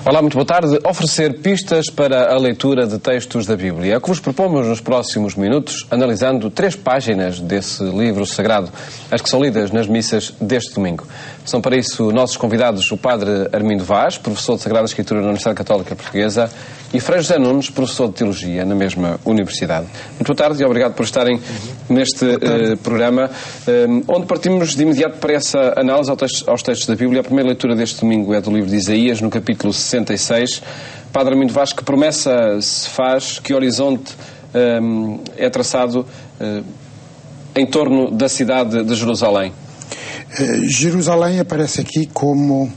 Olá, muito boa tarde. Oferecer pistas para a leitura de textos da Bíblia. É o que vos propomos nos próximos minutos, analisando 3 páginas desse livro sagrado, as que são lidas nas missas deste domingo. São para isso nossos convidados o Padre Armindo Vaz, professor de Sagrada Escritura na Universidade Católica Portuguesa, e Frei José Nunes, professor de Teologia na mesma universidade. Muito boa tarde e obrigado por estarem neste programa, onde partimos de imediato para essa análise aos textos da Bíblia. A primeira leitura deste domingo é do livro de Isaías, no capítulo 66. Padre Armindo Vaz, que promessa se faz, que horizonte é traçado em torno da cidade de Jerusalém? Jerusalém aparece aqui como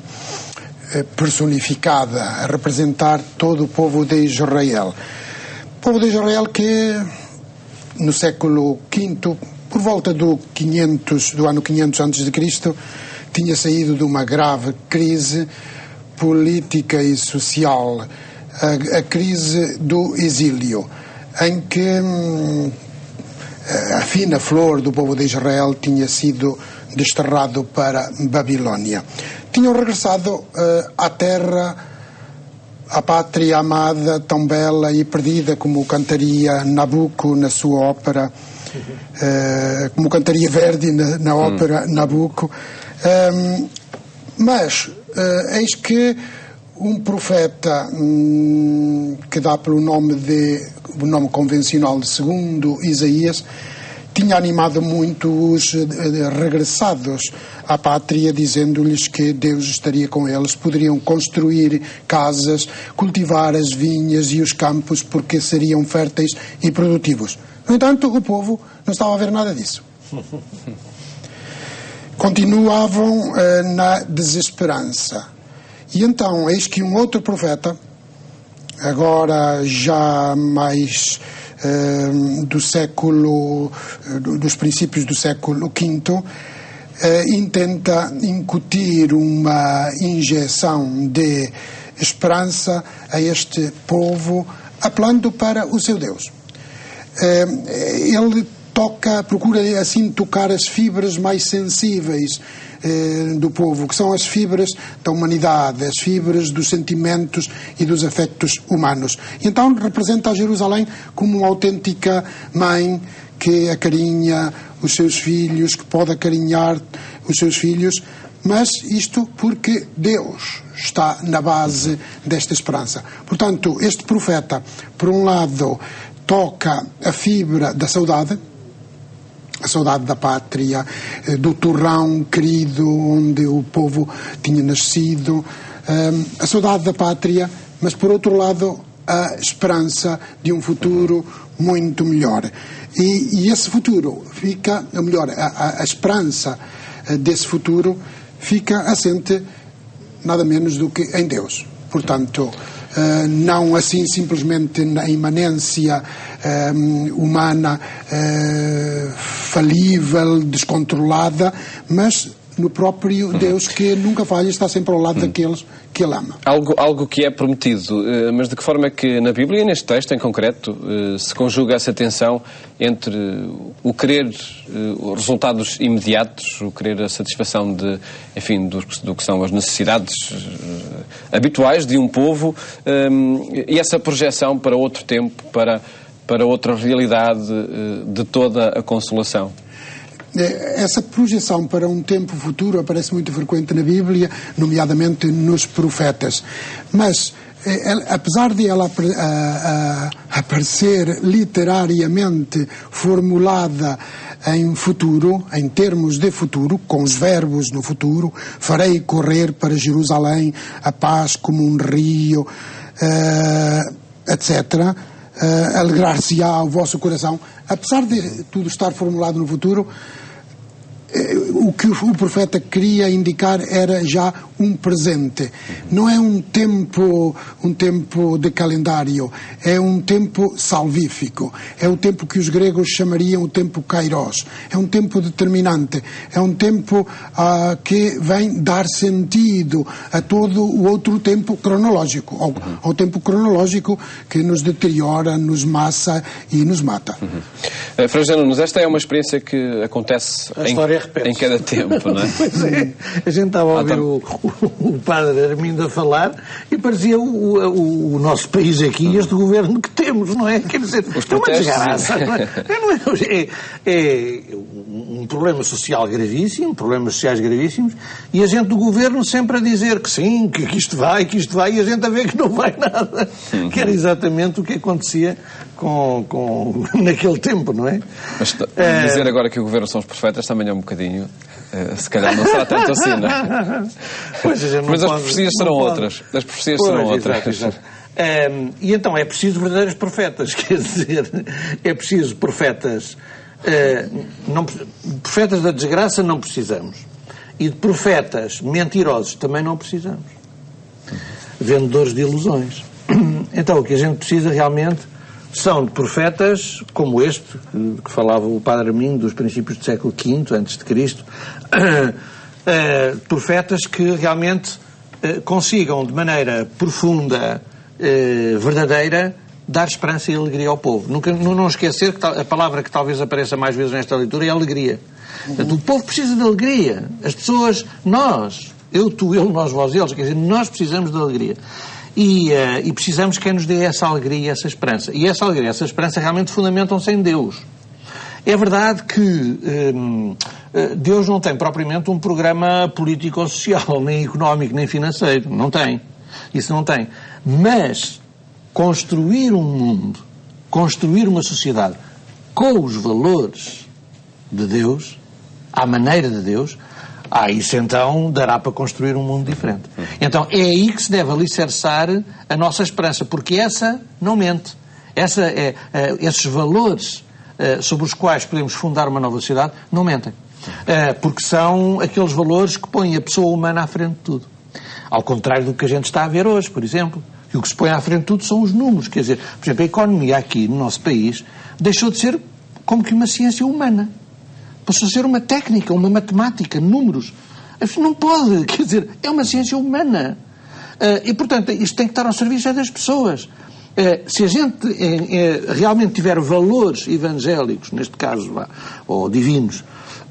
personificada, a representar todo o povo de Israel. O povo de Israel que no século V, por volta do ano 500 a.C., tinha saído de uma grave crise política e social, a crise do exílio, em que a fina flor do povo de Israel tinha sido desterrado para Babilónia. Tinham regressado à terra, à pátria amada, tão bela e perdida, como cantaria Nabucco na sua ópera, como cantaria Verdi na ópera Nabucco. Mas eis que um profeta que dá pelo nome convencional de segundo Isaías tinha animado muito os regressados à pátria, dizendo-lhes que Deus estaria com eles, poderiam construir casas, cultivar as vinhas e os campos, porque seriam férteis e produtivos. No entanto, o povo não estava a ver nada disso. Continuavam na desesperança. E então, eis que um outro profeta, agora já mais dos princípios do século V, intenta incutir uma injeção de esperança a este povo, apelando para o seu Deus. Ele procura assim tocar as fibras mais sensíveis do povo, que são as fibras da humanidade, as fibras dos sentimentos e dos afetos humanos. E então representa a Jerusalém como uma autêntica mãe que acarinha os seus filhos, que pode acarinhar os seus filhos, mas isto porque Deus está na base desta esperança. Portanto, este profeta, por um lado, toca a fibra da saudade, a saudade da pátria, do torrão querido onde o povo tinha nascido, a saudade da pátria, mas por outro lado a esperança de um futuro muito melhor. E esse futuro fica, ou melhor, a esperança desse futuro fica assente nada menos do que em Deus. Portanto, não assim simplesmente na imanência humana falível, descontrolada, mas no próprio Deus, que nunca falha, está sempre ao lado daqueles que Ele ama. Algo que é prometido, mas de que forma é que na Bíblia, e neste texto em concreto, se conjuga essa tensão entre o querer resultados imediatos, o querer a satisfação do que são as necessidades habituais de um povo, e essa projeção para outro tempo, para outra realidade de toda a consolação? Essa projeção para um tempo futuro aparece muito frequente na Bíblia, nomeadamente nos profetas. Mas, apesar de ela aparecer literariamente formulada em futuro, em termos de futuro, com os verbos no futuro, farei correr para Jerusalém a paz como um rio, etc., alegrar-se-á o vosso coração. Apesar de tudo estar formulado no futuro, o que o profeta queria indicar era já um presente. Não é um tempo de calendário, é um tempo salvífico. É o tempo que os gregos chamariam o tempo kairos. É um tempo determinante. É um tempo que vem dar sentido a todo o outro tempo cronológico, ao tempo cronológico que nos deteriora, nos massa e nos mata. Frei José Nunes, esta é uma experiência que acontece em cada tempo, não é? Pois é. A gente estava a ouvir o o padre Armindo a falar e parecia o nosso país aqui e este governo que temos, não é? Quer dizer, é uma desgraça. Não é? É um problema social gravíssimo, problemas sociais gravíssimos, e a gente do governo sempre a dizer que sim, que isto vai, e a gente a ver que não vai nada. Que era exatamente o que acontecia naquele tempo, não é? Mas dizer agora que o governo são os profetas também é um bocadinho... se calhar não será tanto assim, não é? Mas as profecias serão outras. As profecias serão outras. Exato. E então é preciso verdadeiros profetas, quer dizer, é preciso profetas... profetas da desgraça não precisamos. E de profetas mentirosos também não precisamos. Vendedores de ilusões. Então o que a gente precisa realmente são de profetas como este, que falava o padre Armindo dos princípios do século V antes de Cristo, profetas que realmente consigam de maneira profunda, verdadeira, dar esperança e alegria ao povo. Não esquecer que a palavra que talvez apareça mais vezes nesta leitura é alegria. Portanto, o povo precisa de alegria. As pessoas, nós, eu, tu, ele, nós, vós, eles, quer dizer, nós precisamos de alegria. E precisamos que quem nos dê essa alegria e essa esperança. E essa alegria e essa esperança realmente fundamentam-se em Deus. É verdade que Deus não tem propriamente um programa político ou social, nem económico, nem financeiro. Não tem. Isso não tem. Mas construir um mundo, construir uma sociedade com os valores de Deus, à maneira de Deus, isso então dará para construir um mundo diferente. Então é aí que se deve alicerçar a nossa esperança, porque essa não mente. Esses valores sobre os quais podemos fundar uma nova sociedade não mentem. Porque são aqueles valores que põem a pessoa humana à frente de tudo. Ao contrário do que a gente está a ver hoje, por exemplo. E o que se põe à frente de tudo são os números. Quer dizer, por exemplo, a economia aqui no nosso país deixou de ser como que uma ciência humana. Passou a ser uma técnica, uma matemática, números. Não pode, quer dizer, é uma ciência humana. E, portanto, isto tem que estar ao serviço das pessoas. Se a gente realmente tiver valores evangélicos, neste caso, ou divinos,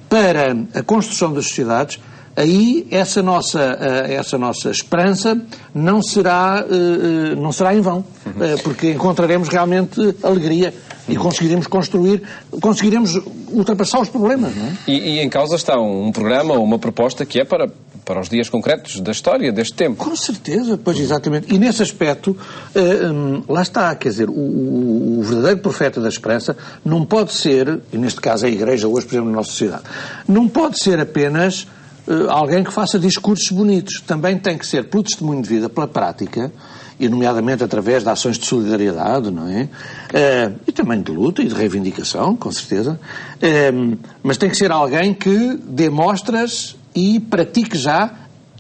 para a construção das sociedades, aí essa nossa esperança não será em vão, porque encontraremos realmente alegria e conseguiremos ultrapassar os problemas, não é? E em causa está um programa ou uma proposta que é para os dias concretos da história deste tempo. Com certeza, pois exatamente. E nesse aspecto, lá está, quer dizer, o verdadeiro profeta da esperança não pode ser, e neste caso a Igreja hoje, por exemplo, na nossa sociedade, não pode ser apenas alguém que faça discursos bonitos. Também tem que ser pelo testemunho de vida, pela prática, e nomeadamente através de ações de solidariedade, não é? E também de luta e de reivindicação, com certeza. Mas tem que ser alguém que dê mostras e pratique já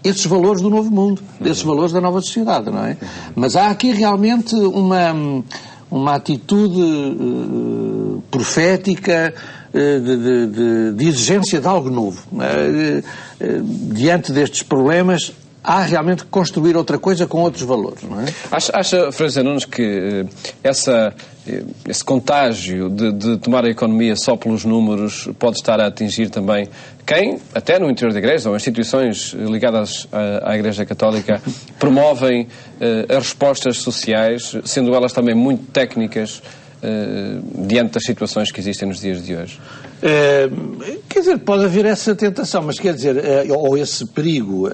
esses valores do novo mundo, esses valores da nova sociedade, não é? Mas há aqui realmente uma atitude profética de exigência de algo novo. Diante destes problemas, há realmente que construir outra coisa com outros valores, não é? Acha, Frei José Nunes, que esse contágio de tomar a economia só pelos números pode estar a atingir também quem, até no interior da Igreja, ou instituições ligadas à Igreja Católica, promovem as respostas sociais, sendo elas também muito técnicas, diante das situações que existem nos dias de hoje? Quer dizer, pode haver essa tentação, mas quer dizer, ou esse perigo,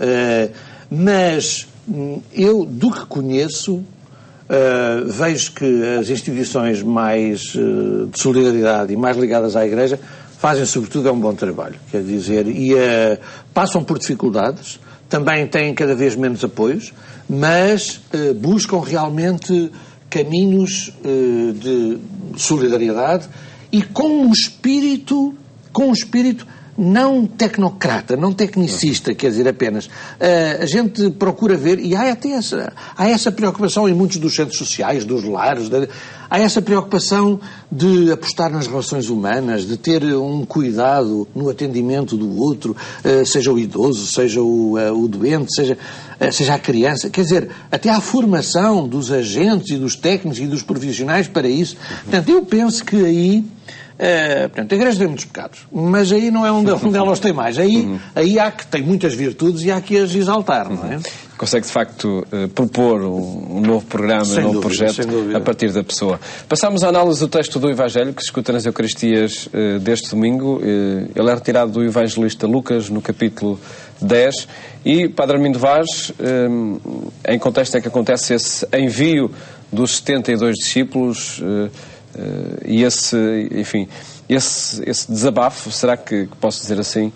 mas eu, do que conheço, vejo que as instituições mais de solidariedade e mais ligadas à Igreja fazem, sobretudo, um bom trabalho, quer dizer, e passam por dificuldades, também têm cada vez menos apoios, mas buscam realmente caminhos de solidariedade e com um espírito não tecnocrata, não tecnicista, quer dizer, apenas. A gente procura ver, e há essa preocupação em muitos dos centros sociais, dos lares, há essa preocupação de apostar nas relações humanas, de ter um cuidado no atendimento do outro, seja o idoso, seja o doente, seja a criança. Quer dizer, até a formação dos agentes e dos técnicos e dos profissionais para isso. Portanto, eu penso que aí Portanto, a Igreja tem muitos pecados, mas aí não é onde ela os tem mais. Aí há que tem muitas virtudes e há que as exaltar, não é? Consegue, de facto, propor um novo programa, um novo projeto a partir da pessoa. Passamos à análise do texto do Evangelho que se escuta nas Eucaristias deste domingo. Ele é retirado do evangelista Lucas, no capítulo 10. E, Padre Armindo Vaz, em contexto é que acontece esse envio dos 72 discípulos e esse desabafo, será que posso dizer assim,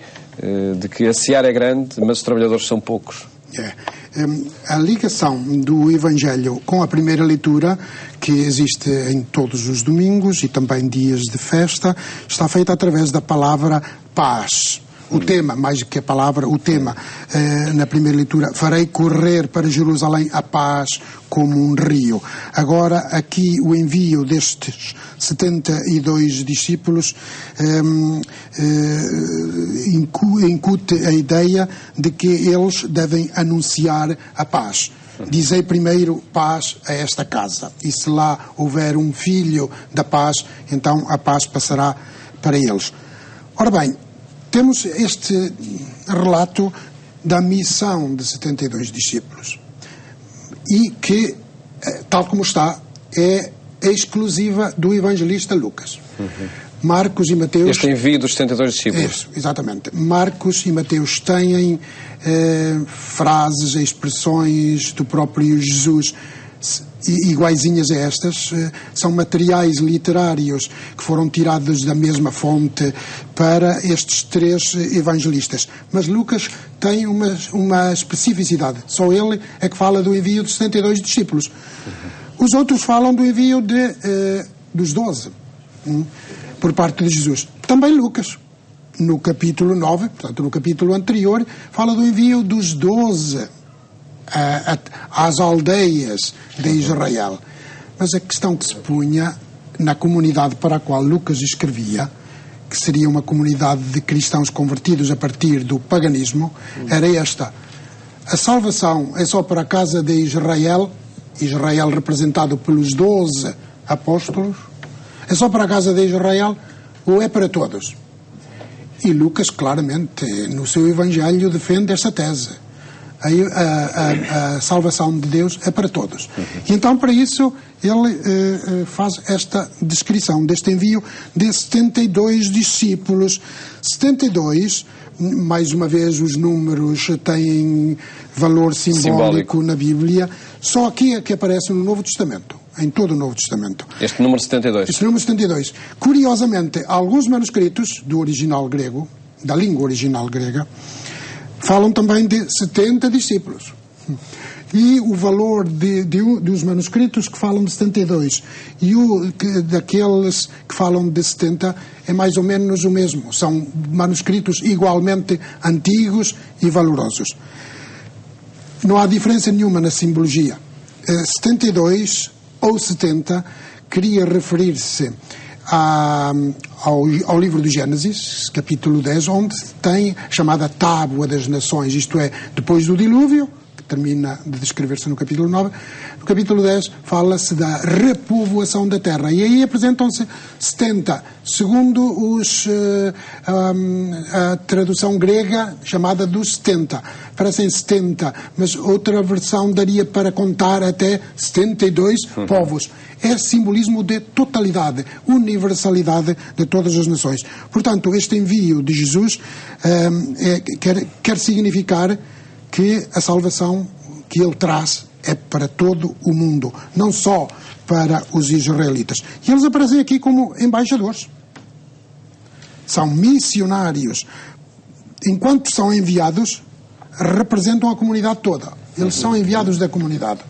de que a seara é grande, mas os trabalhadores são poucos? A ligação do Evangelho com a primeira leitura, que existe em todos os domingos e também dias de festa, está feita através da palavra paz. O tema, mais que a palavra, o tema, na primeira leitura, farei correr para Jerusalém a paz como um rio. Agora, aqui, o envio destes 72 discípulos incute a ideia de que eles devem anunciar a paz. Dizei primeiro paz a esta casa, e se lá houver um filho da paz, então a paz passará para eles. Ora bem, temos este relato da missão de 72 discípulos e que, tal como está, é exclusiva do evangelista Lucas. Marcos e Mateus... Este envio dos 72 discípulos. Isso, exatamente. Marcos e Mateus têm frases, expressões do próprio Jesus iguaizinhas a estas, são materiais literários que foram tirados da mesma fonte para estes três evangelistas. Mas Lucas tem uma especificidade. Só ele é que fala do envio de 72 discípulos. Os outros falam do envio dos 12, por parte de Jesus. Também Lucas, no capítulo 9, portanto no capítulo anterior, fala do envio dos 12 às aldeias de Israel. Mas a questão que se punha na comunidade para a qual Lucas escrevia, que seria uma comunidade de cristãos convertidos a partir do paganismo, era esta: a salvação é só para a casa de Israel, Israel representado pelos 12 apóstolos, é só para a casa de Israel ou é para todos? E Lucas claramente no seu evangelho defende esta tese. A salvação de Deus é para todos. E então, para isso, ele faz esta descrição deste envio de 72 discípulos. 72, mais uma vez, os números têm valor simbólico na Bíblia. Só aqui é que aparece no Novo Testamento, em todo o Novo Testamento. Este número 72. Este número 72. Curiosamente, alguns manuscritos do original grego, da língua original grega, falam também de 70 discípulos. E o valor dos manuscritos que falam de 72 e daqueles que falam de 70 é mais ou menos o mesmo. São manuscritos igualmente antigos e valorosos. Não há diferença nenhuma na simbologia. 72 ou 70 queria referir-se ao livro do Gênesis, capítulo 10, onde tem a chamada Tábua das Nações, isto é, depois do dilúvio, que termina de descrever-se no capítulo 9, no capítulo 10 fala-se da repovoação da terra, e aí apresentam-se 70, segundo a tradução grega chamada dos 70, parecem 70, mas outra versão daria para contar até 72 povos. É simbolismo de totalidade, universalidade de todas as nações. Portanto, este envio de Jesus quer significar que a salvação que ele traz é para todo o mundo, não só para os israelitas. E eles aparecem aqui como embaixadores. São missionários. Enquanto são enviados, representam a comunidade toda. Eles são enviados da comunidade.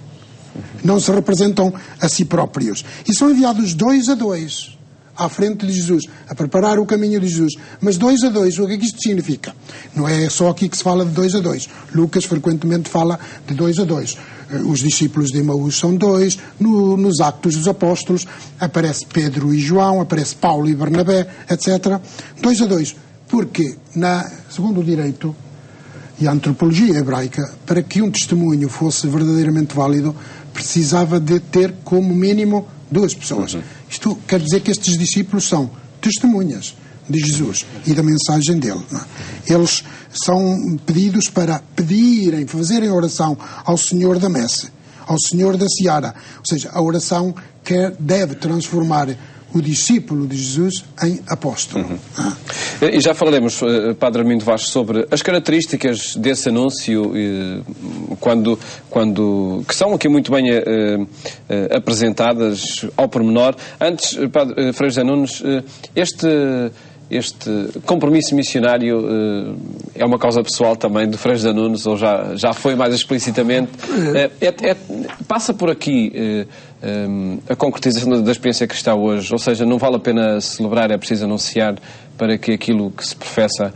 Não se representam a si próprios. E são enviados 2 a 2 à frente de Jesus, a preparar o caminho de Jesus. Mas 2 a 2, o que é que isto significa? Não é só aqui que se fala de 2 a 2. Lucas frequentemente fala de 2 a 2. Os discípulos de Emaús são 2. Nos Atos dos Apóstolos aparece Pedro e João, aparece Paulo e Barnabé, etc. 2 a 2. Porque, segundo o direito e a antropologia hebraica, para que um testemunho fosse verdadeiramente válido, precisava de ter como mínimo 2 pessoas. Isto quer dizer que estes discípulos são testemunhas de Jesus e da mensagem dele. Não é? Eles são pedidos para pedirem, fazerem oração ao Senhor da Messe, ao Senhor da Seara. Ou seja, a oração que deve transformar o discípulo de Jesus em apóstolo. E já falaremos, Padre Armindo Vaz, sobre as características desse anúncio, que são aqui muito bem apresentadas ao pormenor. Antes, Padre Frei José Nunes, este compromisso missionário é uma causa pessoal também de Frei José Nunes, ou já foi mais explicitamente? Passa por aqui a concretização da experiência cristã hoje, ou seja, não vale a pena celebrar, é preciso anunciar para que aquilo que se professa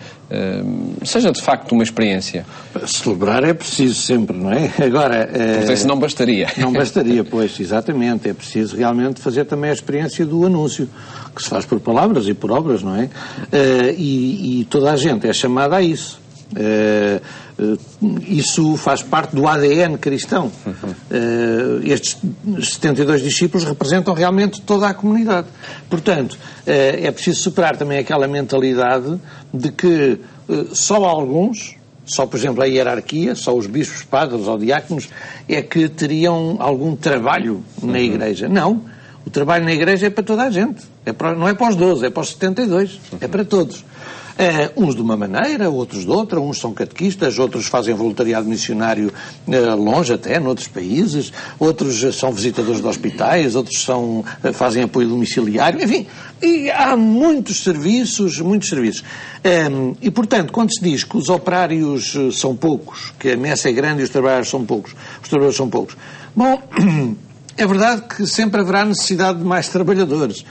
seja de facto uma experiência. Celebrar é preciso sempre, não é? Agora... Porque isso não bastaria. Não bastaria, pois, exatamente. É preciso realmente fazer também a experiência do anúncio, que se faz por palavras e por obras, não é? E toda a gente é chamada a isso. Isso faz parte do ADN cristão. Estes 72 discípulos representam realmente toda a comunidade. Portanto, é preciso superar também aquela mentalidade de que só alguns, só por exemplo a hierarquia, só os bispos, padres ou diáconos, é que teriam algum trabalho na Igreja. Não. O trabalho na Igreja é para toda a gente. Não é para os 12, é para os 72. É para todos. Uns de uma maneira, outros de outra, uns são catequistas, outros fazem voluntariado missionário longe até, noutros países, outros são visitadores de hospitais, outros fazem apoio domiciliário, enfim, e há muitos serviços. E, portanto, quando se diz que os operários são poucos, que a messe é grande e os trabalhadores são poucos, bom, é verdade que sempre haverá necessidade de mais trabalhadores,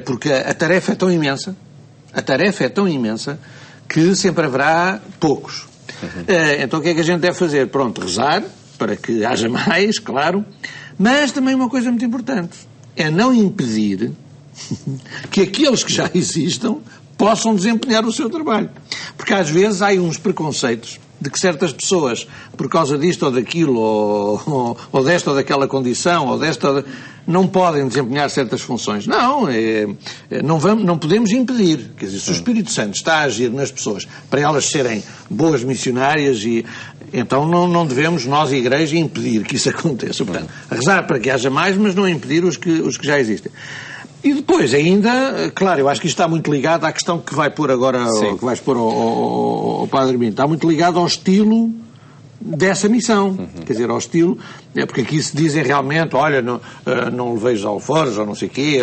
porque a tarefa é tão imensa, que sempre haverá poucos. Então o que é que a gente deve fazer? Pronto, rezar, para que haja mais, claro, mas também uma coisa muito importante, é não impedir que aqueles que já existam possam desempenhar o seu trabalho. Porque às vezes há aí uns preconceitos de que certas pessoas, por causa disto ou daquilo, ou desta ou daquela condição, não podem desempenhar certas funções. Não podemos impedir. Quer dizer, se o Espírito Santo está a agir nas pessoas para elas serem boas missionárias, então não devemos, nós, Igreja, impedir que isso aconteça. Portanto, rezar para que haja mais, mas não impedir os que já existem. E depois, ainda, claro, eu acho que isto está muito ligado à questão que vai pôr agora, que vais pôr ao Padre Armindo, está muito ligado ao estilo dessa missão, quer dizer, ao estilo, porque aqui se dizem realmente, olha, não leveis alforjes ou não sei o quê,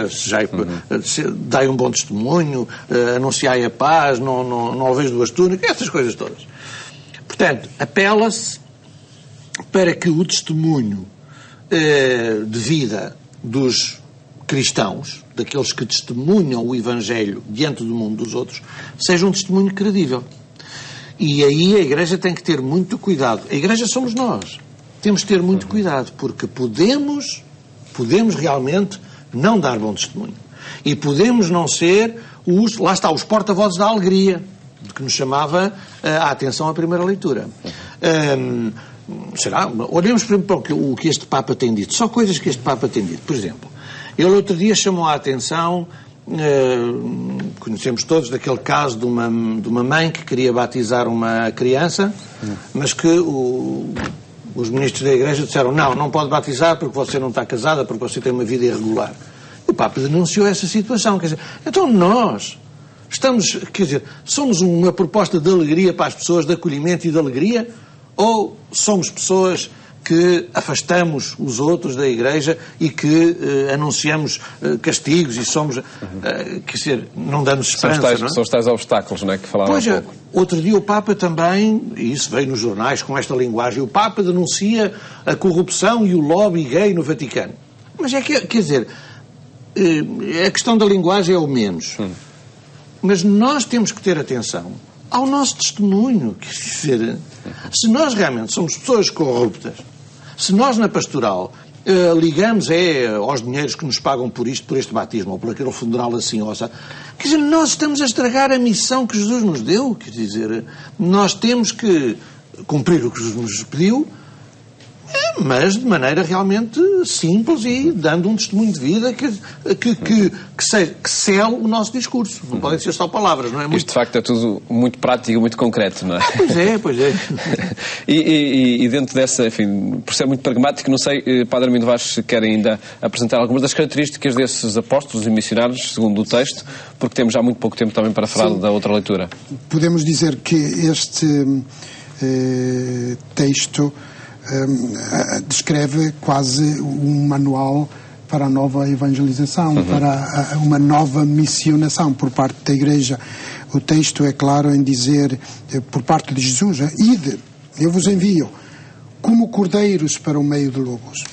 dai um bom testemunho, anunciai a paz, não leveis duas túnicas, essas coisas todas. Portanto, apela-se para que o testemunho de vida dos cristãos, daqueles que testemunham o Evangelho diante do mundo dos outros, seja um testemunho credível. E aí a Igreja tem que ter muito cuidado. A Igreja somos nós. Temos que ter muito cuidado, porque podemos realmente não dar bom testemunho. E podemos não ser os porta-vozes da alegria, que nos chamava a atenção à primeira leitura. Olhemos, por exemplo, para o que este Papa tem dito. Só coisas que este Papa tem dito. Por exemplo, ele outro dia chamou a atenção, conhecemos todos daquele caso de uma mãe que queria batizar uma criança, mas que os ministros da Igreja disseram, não pode batizar porque você não está casada, porque você tem uma vida irregular. O Papa denunciou essa situação. Quer dizer, então nós somos uma proposta de alegria para as pessoas, de acolhimento e de alegria, ou somos pessoas que afastamos os outros da Igreja e que anunciamos castigos e somos, quer dizer, não damos esperança, são os tais obstáculos, não é, que falaram há pouco. Outro dia o Papa também, e isso veio nos jornais com esta linguagem, o Papa denuncia a corrupção e o lobby gay no Vaticano. Mas quer dizer, a questão da linguagem é o menos. Mas nós temos que ter atenção ao nosso testemunho. Quer dizer, se nós realmente somos pessoas corruptas, se nós na pastoral ligamos aos dinheiros que nos pagam por este batismo, ou por aquele funeral assim, quer dizer, nós estamos a estragar a missão que Jesus nos deu. Quer dizer, nós temos que cumprir o que Jesus nos pediu, Mas de maneira realmente simples e dando um testemunho de vida que cele o nosso discurso. Não podem ser só palavras, não é? Isto de facto é tudo muito prático e muito concreto, não é? Pois é. E dentro dessa, enfim, por ser muito pragmático, não sei, Padre Armindo Vaz, se quer ainda apresentar algumas das características desses apóstolos e missionários, segundo o texto, porque temos já muito pouco tempo também para falar da outra leitura. Podemos dizer que este texto descreve quase um manual para a nova evangelização, para uma nova missionação por parte da Igreja. O texto é claro em dizer, por parte de Jesus, ide, eu vos envio, como cordeiros para o meio de lobos.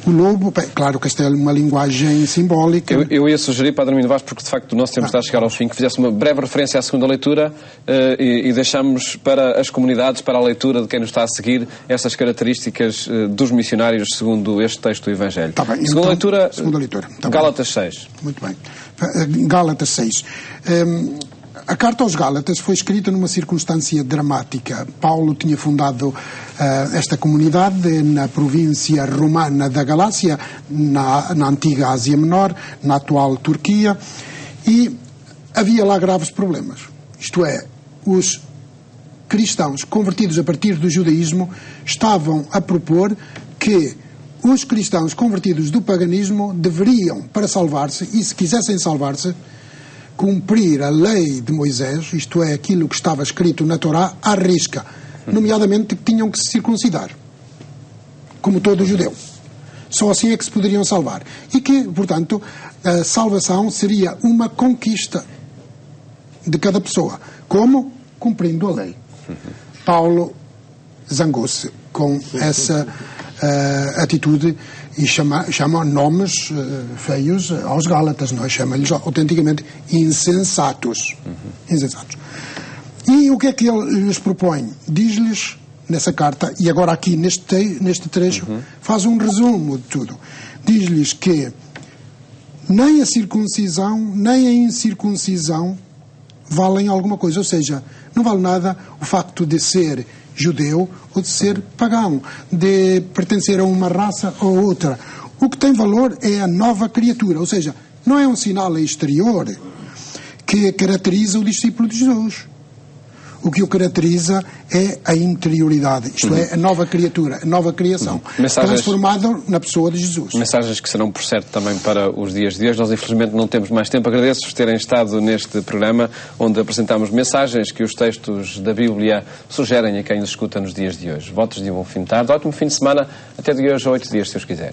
O lobo, bem, claro que esta é uma linguagem simbólica. Eu ia sugerir, Padre Armindo Vaz, porque de facto o nosso tempo está a chegar ao fim, que fizesse uma breve referência à segunda leitura e deixamos para as comunidades, para a leitura de quem nos está a seguir, essas características dos missionários segundo este texto do Evangelho. Tá bem, segunda então, leitura, tá Gálatas 6. Muito bem. Gálatas 6. A carta aos Gálatas foi escrita numa circunstância dramática. Paulo tinha fundado esta comunidade na província romana da Galácia, na antiga Ásia Menor, na atual Turquia, e havia lá graves problemas. Isto é, os cristãos convertidos a partir do judaísmo estavam a propor que os cristãos convertidos do paganismo deveriam, para salvar-se, e se quisessem salvar-se, cumprir a lei de Moisés, isto é, aquilo que estava escrito na Torá, à risca, nomeadamente que tinham que se circuncidar, como todo judeu. Só assim é que se poderiam salvar. E que, portanto, a salvação seria uma conquista de cada pessoa. Como? Cumprindo a lei. Paulo zangou-se com essa atitude e chama nomes feios aos Gálatas, nós chamamos-lhes autenticamente insensatos. Insensatos. E o que é que ele lhes propõe? Diz-lhes nessa carta, e agora aqui neste trecho, faz um resumo de tudo. Diz-lhes que nem a circuncisão, nem a incircuncisão valem alguma coisa, ou seja, não vale nada o facto de ser judeu ou de ser pagão, de pertencer a uma raça ou outra. O que tem valor é a nova criatura, ou seja, não é um sinal exterior que caracteriza o discípulo de Jesus. O que o caracteriza é a interioridade, isto é, a nova criatura, a nova criação, transformada na pessoa de Jesus. Mensagens que serão, por certo, também para os dias de hoje. Nós, infelizmente, não temos mais tempo. Agradeço-vos terem estado neste programa, onde apresentamos mensagens que os textos da Bíblia sugerem a quem nos escuta nos dias de hoje. Votos de um bom fim de tarde, ótimo fim de semana, até de hoje a 8 dias, se os quiser.